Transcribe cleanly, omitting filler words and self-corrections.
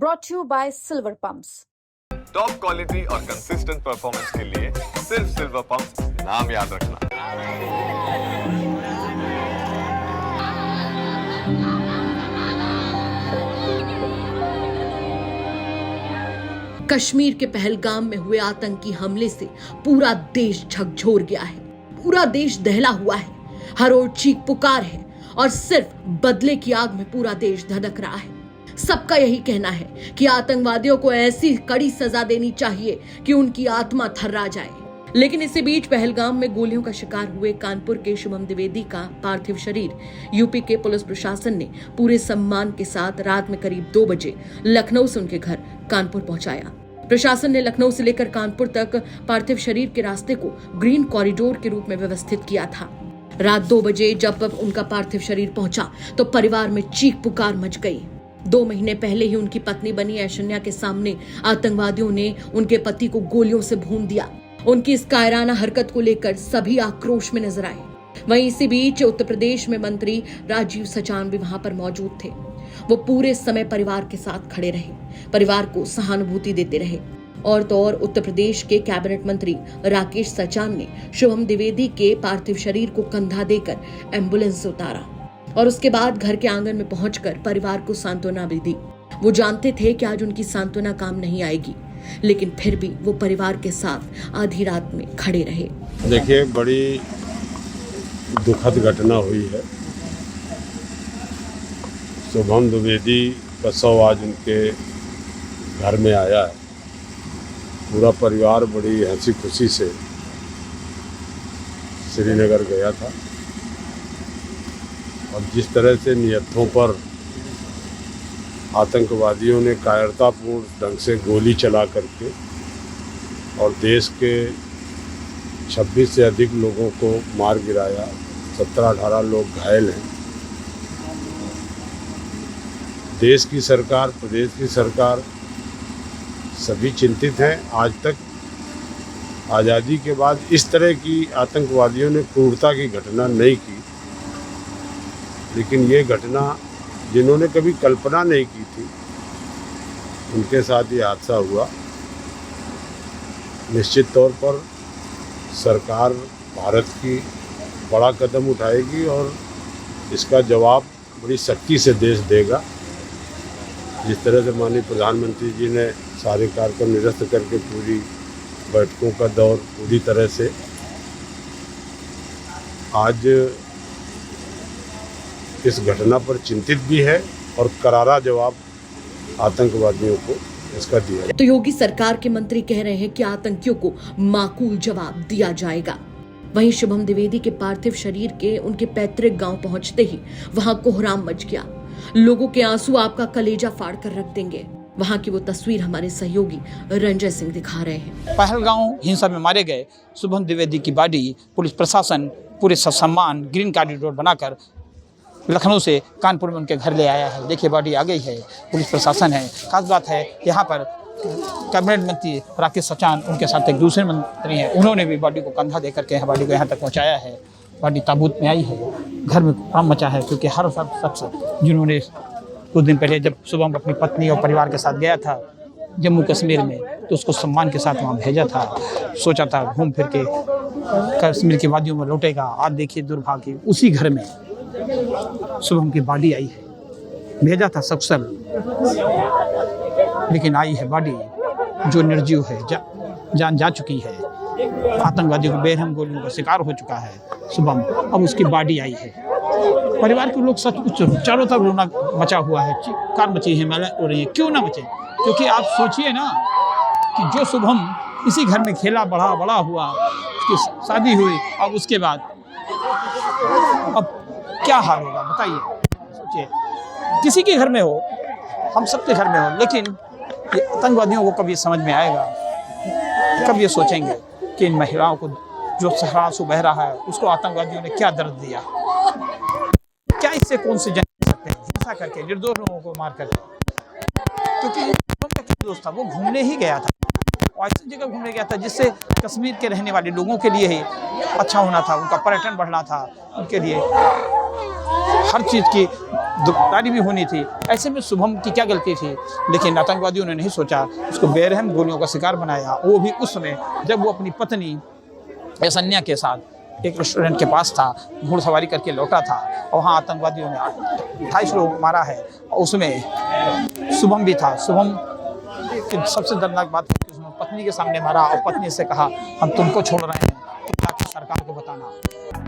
brought to you by Silver Pumps. Top quality और consistent performance के लिए सिर्फ सिल्वर पंप नाम याद रखना। कश्मीर के पहलगाम में हुए आतंकी हमले से पूरा देश झकझोर गया है। पूरा देश दहला हुआ है। हर ओर चीख पुकार है और सिर्फ बदले की आग में पूरा देश धधक रहा है। सबका यही कहना है कि आतंकवादियों को ऐसी कड़ी सजा देनी चाहिए कि उनकी आत्मा थर्रा जाए। लेकिन इसी बीच पहलगाम में गोलियों का शिकार हुए कानपुर के शुभम द्विवेदी का पार्थिव शरीर यूपी के पुलिस प्रशासन ने पूरे सम्मान के साथ रात में करीब 2 बजे लखनऊ से उनके घर कानपुर पहुंचाया। प्रशासन ने लखनऊ से लेकर कानपुर तक पार्थिव शरीर के रास्ते को ग्रीन कॉरिडोर के रूप में व्यवस्थित किया था। रात 2 बजे जब उनका पार्थिव शरीर पहुंचा तो परिवार में चीख पुकार मच गई। 2 महीने पहले ही उनकी पत्नी बनी ऐश्वर्या के सामने आतंकवादियों ने उनके पति को गोलियों से भून दिया। उनकी इस कायराना हरकत को लेकर सभी आक्रोश में नजर आए। वहीं इसी बीच उत्तर प्रदेश में मंत्री राजीव सचान भी वहां पर मौजूद थे। वो पूरे समय परिवार के साथ खड़े रहे, परिवार को सहानुभूति देते रहे। और तो और उत्तर प्रदेश के कैबिनेट मंत्री राकेश सचान ने शुभम द्विवेदी के पार्थिव शरीर को कंधा देकर एम्बुलेंस से उतारा और उसके बाद घर के आंगन में पहुंचकर परिवार को सांत्वना भी दी। वो जानते थे कि आज उनकी सांत्वना काम नहीं आएगी, लेकिन फिर भी वो परिवार के साथ आधी रात में खड़े रहे। देखिए, बड़ी दुखद घटना हुई है। शुभम द्विवेदी का शव आज उनके घर में आया है। पूरा परिवार बड़ी हंसी खुशी से श्रीनगर गया था और जिस तरह से नियतों पर आतंकवादियों ने कायरतापूर्ण ढंग से गोली चला करके और देश के 26 से अधिक लोगों को मार गिराया, 17-18 लोग घायल हैं। देश की सरकार, प्रदेश की सरकार सभी चिंतित हैं। आज तक आज़ादी के बाद इस तरह की आतंकवादियों ने क्रूरता की घटना नहीं की, लेकिन ये घटना जिन्होंने कभी कल्पना नहीं की थी उनके साथ ये हादसा हुआ। निश्चित तौर पर सरकार भारत की बड़ा कदम उठाएगी और इसका जवाब बड़ी सख्ती से देश देगा। जिस तरह से माननीय प्रधानमंत्री जी ने सारे कार्यक्रम निरस्त करके पूरी बैठकों का दौर पूरी तरह से आज इस घटना पर चिंतित भी है और करारा जवाब आतंकवादियों को इसका दिया। तो योगी सरकार के मंत्री कह रहे हैं कि आतंकियों को माकूल जवाब दिया जाएगा। वहीं शुभम द्विवेदी के पार्थिव शरीर के उनके पैतृक गांव पहुंचते ही वहां कोहराम मच गया। लोगों के आंसू आपका कलेजा फाड़ कर रख देंगे। वहां की वो तस्वीर हमारे सहयोगी रंजय सिंह दिखा रहे हैं। पहलगाम हिंसा में मारे गए शुभम द्विवेदी की बॉडी पुलिस प्रशासन पूरे सम्मान ग्रीन कॉरिडोर बनाकर लखनऊ से कानपुर में उनके घर ले आया है। देखिए, बॉडी आ गई है, पुलिस प्रशासन है। खास बात है यहाँ पर कैबिनेट मंत्री राकेश सचान, उनके साथ एक दूसरे मंत्री हैं, उन्होंने भी बॉडी को कंधा दे करके बॉडी को यहाँ तक पहुँचाया है। बॉडी ताबूत में आई है। घर में काम मचा है क्योंकि हर शख्स जिन्होंने कुछ दिन पहले जब शुभम अपनी पत्नी और परिवार के साथ गया था जम्मू कश्मीर में तो उसको सम्मान के साथ वहाँ भेजा था। सोचा था घूम फिर के कश्मीर की वादियों में लौटेगा। आज देखिए दुर्भाग्य, उसी घर में शुभम की बॉडी आई है। भेजा था सकुशल, लेकिन आई है बॉडी जो निर्जीव है, जान जा चुकी है। आतंकवादियों की बेरहम गोलियों का शिकार हो चुका है शुभम। अब उसकी बॉडी आई है। परिवार के लोग सचमुच चारों तरफ रोना मचा हुआ है, कार मची है, महिला रो रही है। क्यों ना मचे? क्योंकि आप सोचिए ना कि जो शुभम इसी घर में खेला बड़ा हुआ, उसकी शादी हुई, अब उसके बाद अब क्या हाल होगा बताइए। सोचिए, किसी के घर में हो, हम सबके घर में हो, लेकिन ये आतंकवादियों को कभी समझ में आएगा, कब ये सोचेंगे कि इन महिलाओं को जो सहरा आंसू बह रहा है उसको आतंकवादियों ने क्या दर्द दिया? क्या इससे कौन से जन सकते हैं हिंसा करके, निर्दोष लोगों को मार करके? क्योंकि उनका क्या दोस्त था, वो घूमने ही गया था, ऐसी जगह घूमने गया था जिससे कश्मीर के रहने वाले लोगों के लिए ही अच्छा होना था, उनका पर्यटन बढ़ना था, उनके लिए हर चीज़ की दुखदारी भी होनी थी। ऐसे में शुभम की क्या गलती थी? लेकिन आतंकवादियों ने नहीं सोचा, उसको बेरहम गोलियों का शिकार बनाया, वो भी उस समय जब वो अपनी पत्नी यसन्या के साथ एक रेस्टोरेंट के पास था, घुड़सवारी करके लौटा था और वहाँ आतंकवादियों ने 28 लोग मारा है और उसमें शुभम भी था। शुभम की सबसे दर्दनाक बात है कि उसने पत्नी के सामने मारा और पत्नी से कहा हम तुमको छोड़ रहे हैं, तुम जाके सरकार को बताना।